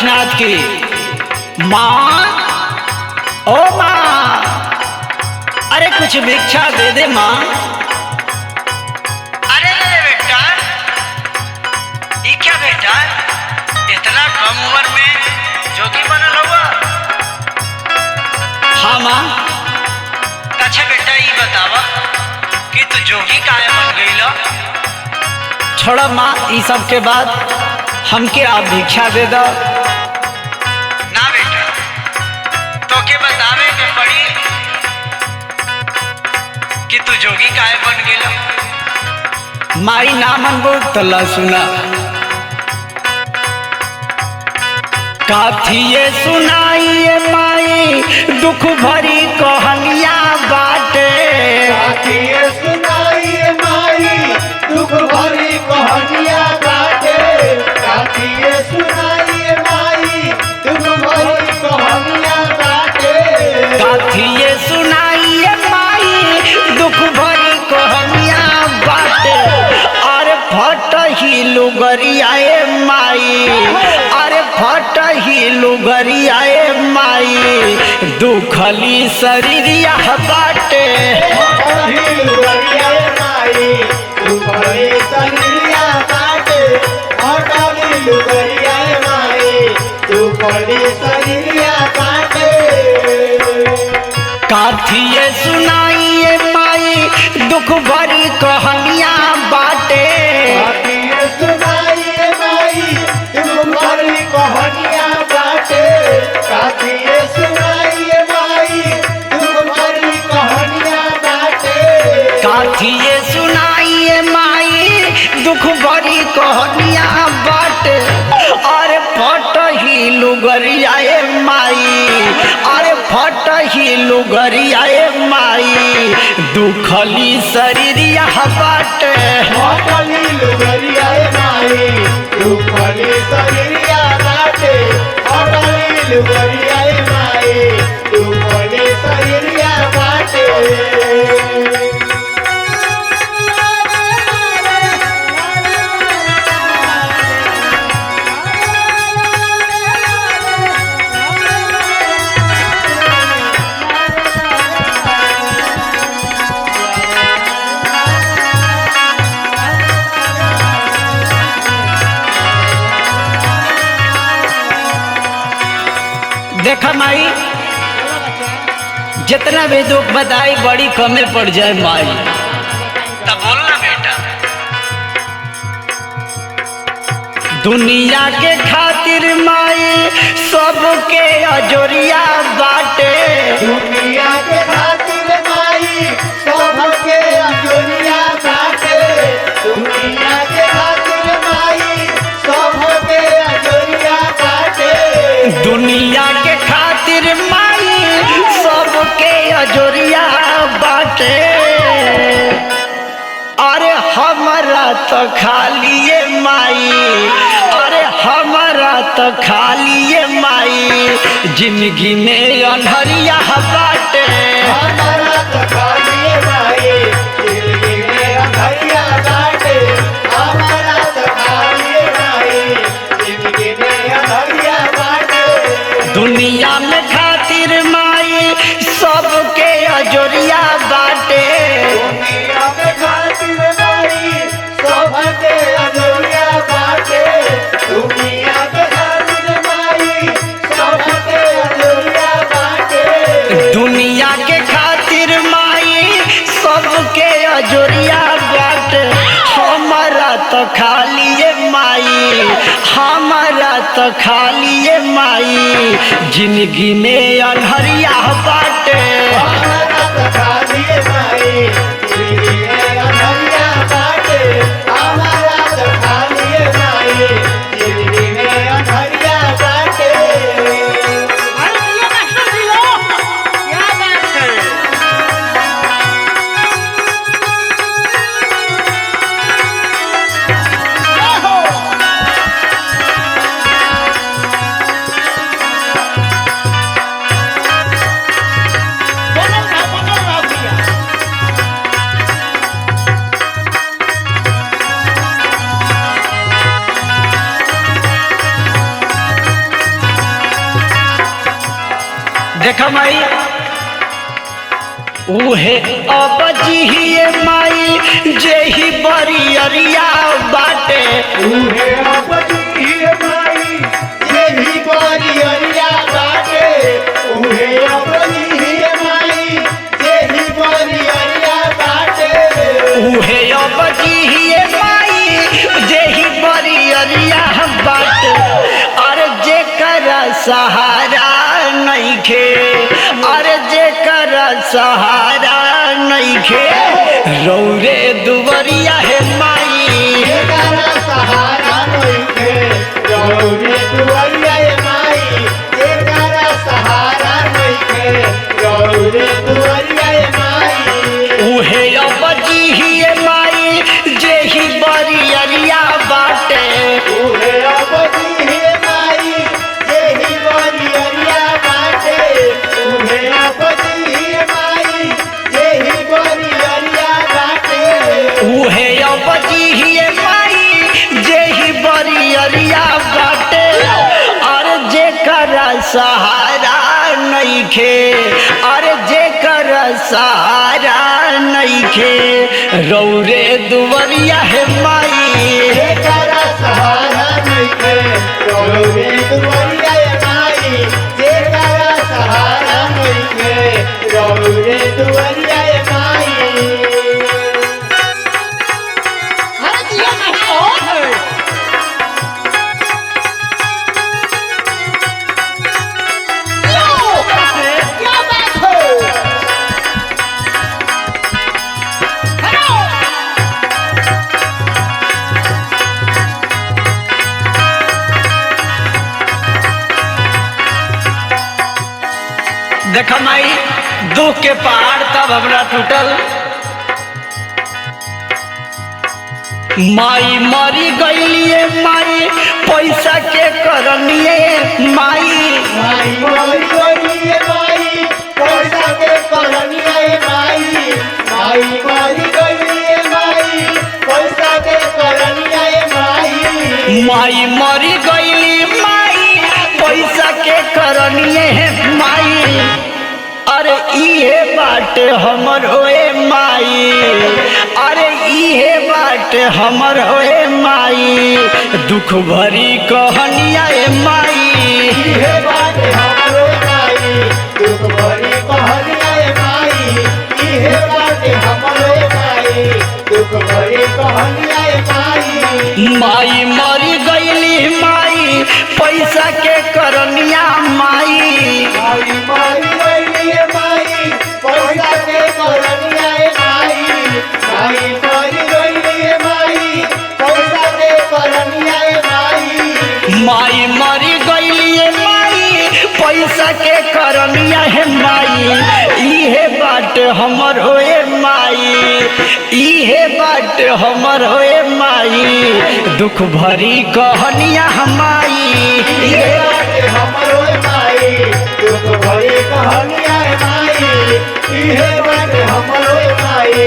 काशीनाथ की माँ, ओ माँ, अरे कुछ भिक्षा दे दे माँ। अरे रे बेटा, ये क्या बेटा, इतना कम उम्र में जोगी बनल हुआ? हाँ माँ। अच्छा बेटा ये बतावा कि तू जोगी काहे बन गईला? छोड़ा माँ, ये सब के बाद हमके आप भिक्षा दे दो। ना बेटा, तो के बतावे के पड़ी कि तू जोगी काहे बन गईला। माई ना मनबो तो ला सुना। काथिये सुनाइए माई दुख भरी कहानियां बाटे। काथिये सुनाइए माई दुख भरी कहानियां बाटे। काथिये सुनाइए माई दुख भरी कहानियां बाटे। काथिये सुनाइए माई दुख भरी कहानियां बाटे। अरे फट ही लुगरियाए माई, अरे फट ही लुगरियाए माई दुखली शरीरिया बाटे। फटही लुगरियाए माई दुख भरी शरीरिया बाटे। फटही लुगरियाए माई दुख भरी शरीरिया बाटे। काथिये सुनाइए माई दुख भरी कहानियां बाटे। काथिये सुनाइए माई दुख भरी कहानियां बाटे। काथिये सुनाइए माई दुख भरी कहानियां बाटे। काथिये सुनाइए माई दुख भरी कहानियां बाटे। अरे फट ही लुगरियाए माई, अरे फट ही लुगरियाए माई दुखली शरीरिया बाटे। फटही लुगरियाए माई दुख भरी शरीरिया बाटे। फटही लुगरियाए माई दुख भरी शरीरिया बाटे। देखा माई, जितना भी दुख बताई बड़ी कमे पड़ जाए माई। तब बोल ना बेटा। दुनिया के खातिर माई सबके अजोरिया बाटे। दुनिया के खातिर माई सबके अजोरिया बाटे। दुनिया के खातिर माई सबके अजोरिया बाटे। दुनिया के खातिर माई सबके अजोरिया बाटे। अरे हमारा तो खालिए माई, अरे हमारा तो खालिए माई जिंदगी में अनहरिया बाटे। हमारा तो खालिए माई जिंदगी में अनहरिया बाटे। हमारा तो खालिए माई जिंदगी में अनहरिया बाटे। दुनिया में खातिर माई सबके अजोरिया बाटे। दुनिया में खातिर माई सबके अजोरिया बाटे। दुनिया में खातिर माई सबके अजोरिया बाटे। दुनिया के खातिर माई सबके अजोरिया बाटे। हमारा तो खालिए माई, हमारा तो खालिए माई जिंदगी में अनहरिया बाटे। हमारा तो खालिए माई जिंदगी में अनहरिया बाटे। हमारा तो खालिए माई जिंदगी में अनहरिया बाटे। देखा माई उहे अब जिहिए माई जेही बरियरिया बाटे उहे अपनी माई जेही बरियरिया बाटे उहे अपनी माई जेही बरियरिया बाटे उहे अब जिहिए माई जेही बरियरिया बाटे अरे जेकर सहारा नइखे अरे जेकर सहारा नइखे रौरे दुवरिया है माई जेकरा सहारा नइखे रौरे दुवरिया माई जेकरा सहारा नइखे रौरे दुवरिया माई उहे अब जिहिए माई जेही बरियरिया बाटे उहे अपनी माई जेही बरियरिया बाटे उहे अपनी माई जेही बरियरिया बाटे उहे अब जिहिए माई जेही बरियरिया बाटे अरे जेकर सहारा नइखे अरे जेकर सहारा नइखे रौरे दुवरिया है माई जेकरा सहारा नइखे रौरे दुवरिया माई जेकरा सहारा नइखे रौरे दुवरिया माई देखा माई दुख के पहाड़ तब हमरा टूटल माई मरी गईलिए माई पैसा के करनिए माई माई मरी गइलिए माई पैसा के करनिए माई माई मरी गइलिए माई पैसा के करनिए माई माई मरी गईली माई पैसा के करनिए माई अरे इहे बाटे हमर होए माई अरे इहे बाटे हमर होए माई दुख भरी कहनिया माई इहे बाटे हमरो माई दुख भरी कहनिए माई इहे बाटे हमरो माई दुख भरी कहनिए माई माई मरी गईली माई पैसा के करनिया माई माई मरी गइलिए माई पैसा के करनिए माई माई मरी गइलिए माई पैसा के करनिए माई माई मरी गईली माई पैसा के करनिया है माई इहे बाट हमर होए माई इहे बाट हमर होए माई दुख भरी कहनिया माई इहे बाटे हमरो माई दुख भरी कहनिए माई इहे बाटे हमरो माई